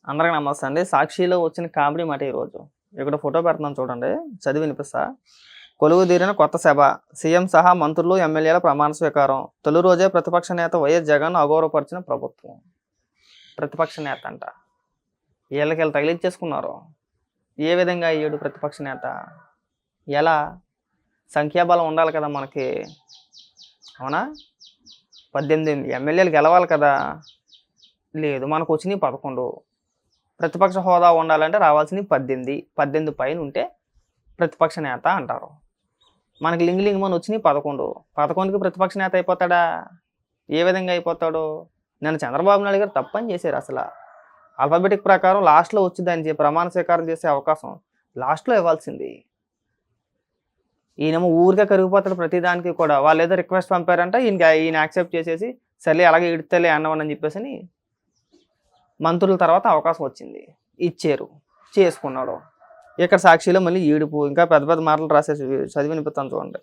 అందరికి నమస్తే అండి. సాక్షిలో వచ్చిన కామెడీ మాట ఈరోజు. ఇక్కడ ఫోటో పెడుతున్నాను చూడండి. చదివి వినిపిస్తా. కొలువు తీరిన కొత్త సభ. సీఎం సహా మంత్రులు, ఎమ్మెల్యేల ప్రమాణ స్వీకారం. తొలి రోజే ప్రతిపక్ష నేత వైఎస్ జగన్ అగౌరవపరిచిన ప్రభుత్వం. ప్రతిపక్ష నేత అంట. వీళ్ళకి తగిలించేసుకున్నారు. ఏ విధంగా అయ్యాడు ప్రతిపక్ష నేత? ఎలా? సంఖ్యాబలం ఉండాలి కదా మనకి. అవునా? 18 ఎమ్మెల్యేలు గెలవాలి కదా. లేదు, మనకు వచ్చినాయి 11. ప్రతిపక్ష హోదా ఉండాలంటే రావాల్సింది 18 పైన ఉంటే ప్రతిపక్ష నేత అంటారు. మనకి లింగమని వచ్చినాయి 11కి ప్రతిపక్ష నేత అయిపోతాడా? ఏ విధంగా అయిపోతాడు? నేను చంద్రబాబు నాయుడు గారు తప్పని చేశారు. అసలు ఆల్ఫాబెటిక్ ప్రకారం లాస్ట్లో వచ్చిందని ప్రమాణ స్వీకారం చేసే అవకాశం లాస్ట్లో ఇవ్వాల్సింది. ఈయనేమో ఊరికే కరిగిపోతాడు ప్రతిదానికి కూడా. వాళ్ళు ఏదో రిక్వెస్ట్ పంపారంట, ఈయన యాక్సెప్ట్ చేసేసి సర్లే అలాగే ఇడితేలే అన్నవని చెప్పేసి మంత్రుల తర్వాత అవకాశం వచ్చింది, ఇచ్చారు, చేసుకున్నాడు. ఇక్కడ సాక్షిలో మళ్ళీ ఈడుపు, ఇంకా పెద్ద పెద్ద మాటలు రాసేసి చదివి వినిపిస్తాను చూడండి.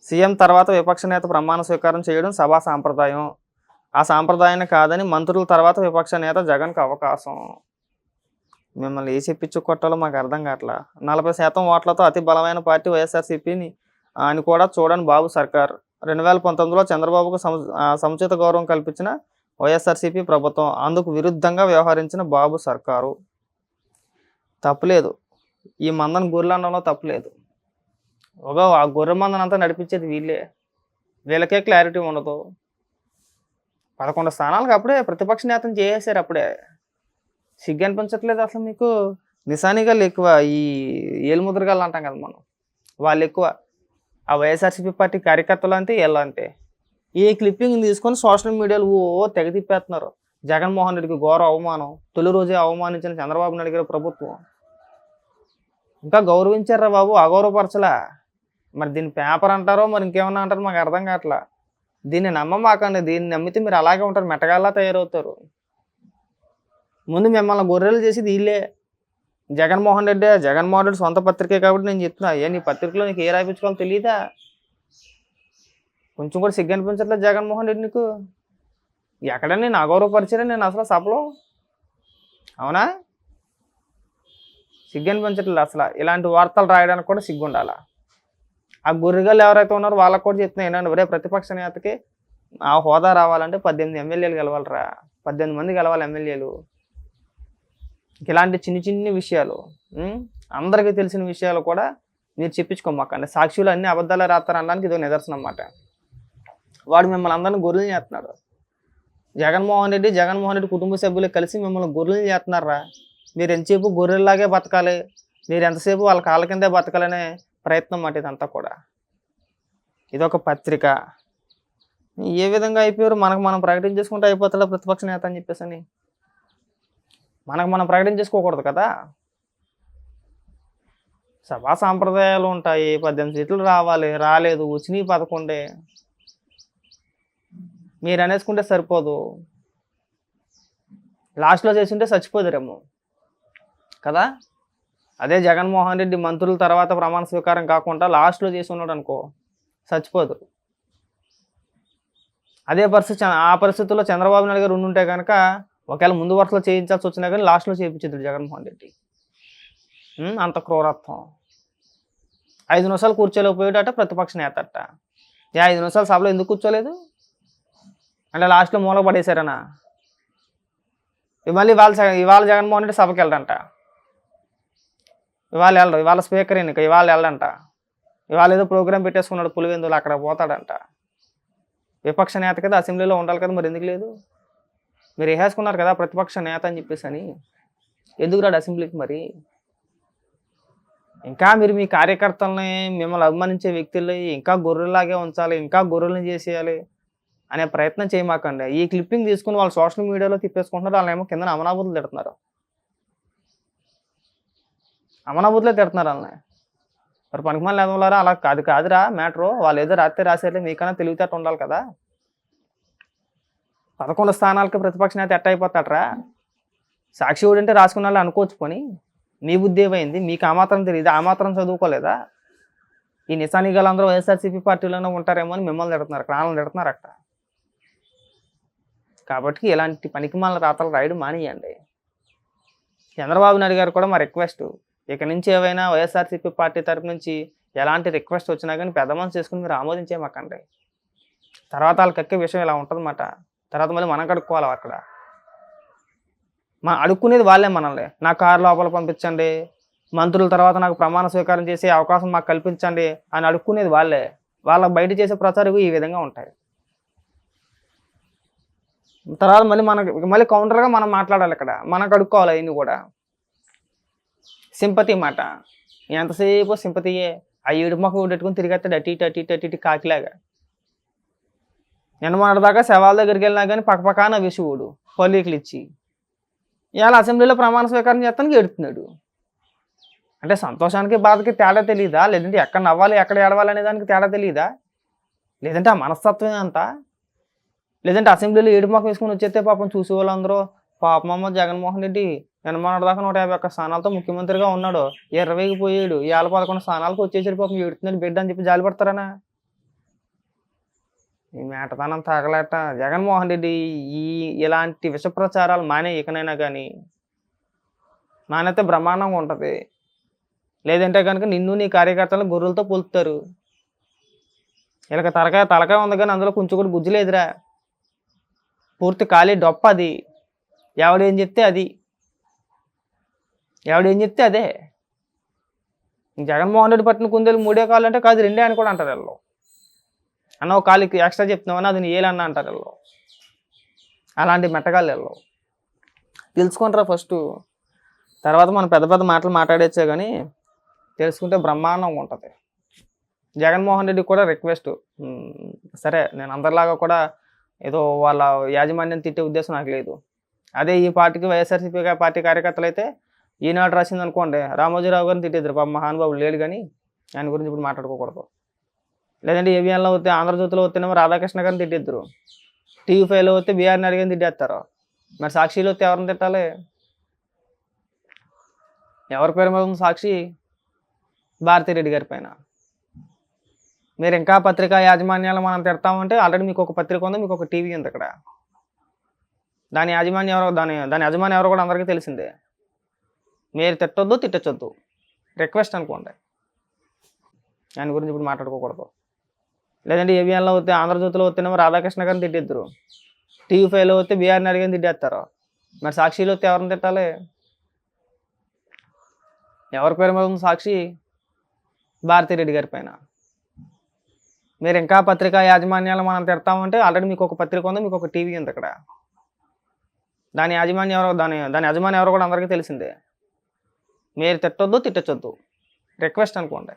సీఎం తర్వాత విపక్ష నేత ప్రమాణ స్వీకారం చేయడం సభా సాంప్రదాయం. ఆ సాంప్రదాయాన్ని కాదని మంత్రుల తర్వాత విపక్ష నేత జగన్కి అవకాశం. మిమ్మల్ని ఏ చెప్పించు కొట్టాలో మాకు అర్థం కావట్లా. 40% ఓట్లతో అతి బలమైన పార్టీ వైఎస్ఆర్సీపీని అని కూడా చూడని బాబు సర్కార్. 2019లో చంద్రబాబుకు సముచిత గౌరవం కల్పించిన వైఎస్ఆర్సీపీ ప్రభుత్వం. అందుకు విరుద్ధంగా వ్యవహరించిన బాబు సర్కారు. తప్పులేదు, ఈ మందను గొర్రెలండంలో తప్పులేదు. ఆ గొర్రె మందనంతా నడిపించేది వీళ్ళే. వీళ్ళకే క్లారిటీ ఉండదు. 11 స్థానాలకు అప్పుడే ప్రతిపక్ష నేతను చేసేసారు. అప్పుడే సిగ్గు అనిపించట్లేదు అసలు మీకు? నిశానిగాళ్ళు ఎక్కువ, ఈ ఏలుముద్రగాళ్ళు అంటాం కదా మనం, వాళ్ళు ఎక్కువ. ఆ వైఎస్ఆర్సీపీ పార్టీ కార్యకర్తలు అంతే, వీళ్ళు అంతే. ఈ క్లిప్పింగ్ తీసుకొని సోషల్ మీడియాలో తెగ తిప్పేస్తున్నారు. జగన్మోహన్ రెడ్డికి ఘోర అవమానం. తొలి రోజే అవమానించిన చంద్రబాబు నాయుడు గారి ప్రభుత్వం. ఇంకా గౌరవించారా బాబు, అగౌరవపరచలా. మరి దీన్ని పేపర్ అంటారో మరి ఇంకేమన్నా అంటారో మాకు అర్థం కావట్లా. దీన్ని నమ్మమాకండి. దీన్ని నమ్మితే మీరు అలాగే ఉంటారు, మెట్టగాల్లా తయారవుతారు. ముందు మిమ్మల్ని గొర్రెలు చేసేది వీళ్ళే. జగన్మోహన్ రెడ్డి సొంత పత్రికే కాబట్టి నేను చెప్తున్నా. నీ పత్రికలో నీకు ఏ రాయించుకోవాలో తెలియదా? కొంచెం కూడా సిగ్గు అనిపించట్లేదు జగన్మోహన్ రెడ్డి నీకు? ఎక్కడ నేను అగౌరవపరిచారా నేను అసలు సభలో? అవునా? సిగ్గు అనిపించట్లేదు అసలు. ఇలాంటి వార్తలు రాయడానికి కూడా సిగ్గు ఉండాలా. ఆ గొర్రెగాళ్ళు ఎవరైతే ఉన్నారో వాళ్ళకు కూడా చెప్తున్నా ఏంటంటే, ఒరే ప్రతిపక్ష నేతకి ఆ హోదా రావాలంటే 18 ఎమ్మెల్యేలు గెలవాలరా. 18 మంది గెలవాలి ఎమ్మెల్యేలు. ఇలాంటి చిన్ని విషయాలు, అందరికీ తెలిసిన విషయాలు కూడా మీరు చెప్పించుకోమాకండి. సాక్షులు అన్ని అబద్ధాలు రాస్తారు అనడానికి ఇదో నిదర్శనం అన్నమాట. వాడు మిమ్మల్ని అందరిని గొర్రెలు చేస్తున్నాడు. జగన్మోహన్ రెడ్డి కుటుంబ సభ్యులు కలిసి మిమ్మల్ని గొర్రెలు చేస్తున్నారా. మీరు ఎంతసేపు గొర్రెల్లాగే బతకాలి, మీరు ఎంతసేపు వాళ్ళ కాళ్ళ కిందే బతకాలనే ప్రయత్నం మాట ఇదంతా కూడా. ఇదొక పత్రిక. ఏ విధంగా అయిపోయారు? మనకు మనం ప్రకటించేసుకుంటే అయిపోతాడా ప్రతిపక్ష నేత అని చెప్పేసి అని? మనకు మనం ప్రకటించేసుకోకూడదు కదా. సభా సాంప్రదాయాలు ఉంటాయి. 18 సీట్లు రావాలి, రాలేదు, వచ్చినాయి 11. మీరు అనేసుకుంటే సరిపోదు. లాస్ట్లో చేసింటే చచ్చిపోదురేమో కదా. అదే జగన్మోహన్ రెడ్డి మంత్రుల తర్వాత ప్రమాణ స్వీకారం కాకుండా లాస్ట్లో చేసి ఉన్నాడు అనుకో, చచ్చిపోదు. అదే పరిస్థితి, ఆ పరిస్థితుల్లో చంద్రబాబు నాయుడు గారు ఉండుంటే కనుక ఒకవేళ ముందు వరుసలో చేయించాల్సి వచ్చినా కానీ లాస్ట్లో చేయించేది జగన్మోహన్ రెడ్డి. అంత క్రూరత్వం. 5 నిమిషాలు కూర్చోలేకపోయాడట ప్రతిపక్ష నేత అట్ట. 5 నిమిషాలు సభలో ఎందుకు కూర్చోలేదు అంటే లాస్ట్లో మూల పడేశారనా? మళ్ళీ ఇవాళ జగన్మోహన్ రెడ్డి సభకి వెళ్ళడంట. ఇవాళ స్పీకర్ ఎన్నిక, ఇవాళ వెళ్ళడంట. ఇవాళ ఏదో ప్రోగ్రాం పెట్టేసుకున్నాడు పులివెందులు, అక్కడ పోతాడంట. విపక్ష నేత కదా, అసెంబ్లీలో ఉండాలి కదా, మరి ఎందుకు లేదు? మీరు వేసేసుకున్నారు కదా ప్రతిపక్ష నేత అని చెప్పేసి అని. ఎందుకు రాడు అసెంబ్లీకి మరి? ఇంకా మీరు మీ కార్యకర్తలని, మిమ్మల్ని అభిమానించే వ్యక్తుల్ని ఇంకా గొర్రెలాగే ఉంచాలి, ఇంకా గొర్రెల్ని చేసేయాలి అనే ప్రయత్నం చేయమాకండి. ఈ క్లిప్పింగ్ తీసుకుని వాళ్ళు సోషల్ మీడియాలో తిప్పేసుకుంటున్నారు. వాళ్ళేమో కింద అమనాబుద్ధులు తిడుతున్నారు. వాళ్ళని. మరి పనికిమాలి లేదన్నారా? అలా కాదురా మ్యాటరు. వాళ్ళు ఏదో రాస్తే రాసేయాలి, మీకన్నా తెలివితేట ఉండాలి కదా. 11 స్థానాలకి ప్రతిపక్ష నేత ఎట్ట అయిపోతాడరా? సాక్షి ఊడంటే రాసుకున్న వాళ్ళు అనుకోవచ్చు. పోనీ మీ బుద్ధి ఏమైంది? మీకు ఆ మాత్రం తెలియదు, ఆ మాత్రం చదువుకోలేదా? ఈ నిశానిగాళ్ళందరూ వైఎస్ఆర్సీపీ పార్టీలోనే ఉంటారేమో అని మిమ్మల్ని తిడుతున్నారు, ప్రాణాలను తిడుతున్నారు అక్కడ. కాబట్టి ఇలాంటి పనికిమాలిన రాతలు రాయడం మానేయండి. చంద్రబాబు నాయుడు గారు కూడా మా రిక్వెస్ట్, ఇక నుంచి ఏవైనా వైఎస్ఆర్సీపీ పార్టీ తరపు నుంచి ఎలాంటి రిక్వెస్ట్ వచ్చినా కానీ పెద్ద మనసు చేసుకుని మీరు ఆమోదించేమాకండి. తర్వాత వాళ్ళకి ఎక్కే విషయం ఇలా ఉంటుందన్నమాట. తర్వాత మళ్ళీ మనం కడుక్కోవాలి అక్కడ. మనం అడుక్కునేది వాళ్ళే మనల్ని. నా కారు లోపల పంపించండి, మంత్రుల తర్వాత నాకు ప్రమాణ స్వీకారం చేసే అవకాశం మాకు కల్పించండి అని అడుక్కునేది వాళ్ళే. వాళ్ళకి బయట చేసే ప్రచారం ఈ విధంగా ఉంటాయి. తర్వాత మళ్ళీ కౌంటర్గా మనం మాట్లాడాలి ఇక్కడ. మనం కడుక్కోవాలి అవన్నీ కూడా. సింపతి మాట, ఎంతసేపు సింపతియే. ఆ ఏడు మొక్క పెట్టుకుని తిరిగేస్తాడు అటు ఇటు అటు ఇటు అటు ఇటు కాకిలాగా. నిన్నమొన్నటిదాకా శవాల దగ్గరికి వెళ్ళినా కానీ పక్కపక్కన విషువుడు పల్లీకులు ఇచ్చి, ఇవాళ అసెంబ్లీలో ప్రమాణ స్వీకారం చేస్తానికి ఏడుతున్నాడు. అంటే సంతోషానికి బాధకి తేడా తెలియదా? లేదంటే ఎక్కడ నవ్వాలి ఎక్కడ ఏడవాలి అనే దానికి తేడా తెలియదా? లేదంటే ఆ మనస్తత్వమే అంతా? లేదంటే అసెంబ్లీలో ఏడు మొక్క వేసుకుని వచ్చేస్తే పాపం చూసే వాళ్ళందరూ పాపమమ్మ జగన్మోహన్ రెడ్డి నిన్నమొన్నటిదాకా 151 స్థానాలతో ముఖ్యమంత్రిగా ఉన్నాడు, 20కి పోయాడు, ఇవాళ 11 స్థానాలకు వచ్చేసరి పాపం ఏడుతున్నాడు బిడ్డ అని చెప్పి జాలి పడతారనా? ఈ మేటతనం తాగలేట జగన్మోహన్ రెడ్డి. ఇలాంటి విష ప్రచారాలు మానే ఇకనైనా కానీ. మానైతే బ్రహ్మాండంగా ఉంటుంది. లేదంటే కనుక నిన్ను నీ కార్యకర్తలను గొర్రెలతో పొలుపుతారు. వీళ్ళకి తలకాయ ఉంది కానీ అందులో కొంచెం కూడా గుజ్జు లేదురా. పూర్తి ఖాళీ డొప్ప అది. ఎవడేం చెప్తే అది, ఎవడేం చెప్తే అదే. జగన్మోహన్ రెడ్డి పట్టిన కుందేలు 3 కాళ్ళు అంటే కాదు 2 అని కూడా అంటారు వీళ్ళు. అన్న ఒక కాలుకి ఎక్స్ట్రా చెప్తున్నామని అది ఏలన్న అంటారు వీళ్ళు. అలాంటి మెట్టగాళ్ళు వీళ్ళు. తెలుసుకుంటారా ఫస్ట్, తర్వాత మనం పెద్ద పెద్ద మాటలు మాట్లాడేచ్చే కానీ తెలుసుకుంటే బ్రహ్మాండంగా ఉంటుంది. జగన్మోహన్ రెడ్డి కూడా రిక్వెస్ట్, సరే నేను అందరిలాగా కూడా ఏదో వాళ్ళ యాజమాన్యం తిట్టే ఉద్దేశం నాకు లేదు. అదే ఈ పార్టీకి వైఎస్ఆర్సీపీ పార్టీ కార్యకర్తలు అయితే ఈనాడు రాసింది అనుకోండి, రామోజీరావు గారిని తిట్టేద్దరు. పాప మహానుభావుడు లేడు కానీ ఆయన గురించి ఇప్పుడు మాట్లాడుకోకూడదు. లేదంటే ఏబిఎన్లో వస్తే ఆంధ్రజ్యోతిలో వస్తేనేమో రాధాకృష్ణ గారిని తిట్టేద్దరు. టీవీ5లో వస్తే బీఆర్ నాయుడు గారిని తిట్టేస్తారు. మరి సాక్షిలో వస్తే ఎవరిని తిట్టాలి? ఎవరి పేరు మీద ఉంది సాక్షి? భారతిరెడ్డి గారి పైన. మీరు ఇంకా పత్రికా యాజమాన్యాలు మనం తిడతామంటే ఆల్రెడీ మీకు ఒక పత్రిక ఉంది, మీకు ఒక టీవీ ఉంది ఇక్కడ. దాని యాజమాన్యం ఎవరో దాని యజమాని ఎవరో కూడా అందరికీ తెలిసిందే. మీరు తిట్టొద్దు తిట్టచ్చొద్దు, రిక్వెస్ట్ అనుకోండి. దాని గురించి ఇప్పుడు మాట్లాడుకోకూడదు. లేదంటే ఏబిఎన్లో వస్తే ఆంధ్రజ్యోతిలో వస్తేనేమో రాధాకృష్ణ గారిని తిట్టిద్దరు. టీవీ5లో వస్తే బీఆర్ నాయుడు గారిని తిట్టేస్తారు. మరి సాక్షిలో వస్తే ఎవరిని తిట్టాలి? ఎవరి పేరు మీద ఉంది సాక్షి? భారతిరెడ్డి గారి పైన. మీరు ఇంకా పత్రికా యాజమాన్యాలు మనం తిడతామంటే ఆల్రెడీ మీకు ఒక పత్రిక ఉంది, మీకు ఒక టీవీ ఉంది ఇక్కడ. దాని యాజమాన్యం ఎవరో దాని యజమాని ఎవరో కూడా అందరికీ తెలిసిందే. మీరు తిట్టొద్దు తిట్టచ్చొద్దు, రిక్వెస్ట్ అనుకోండి.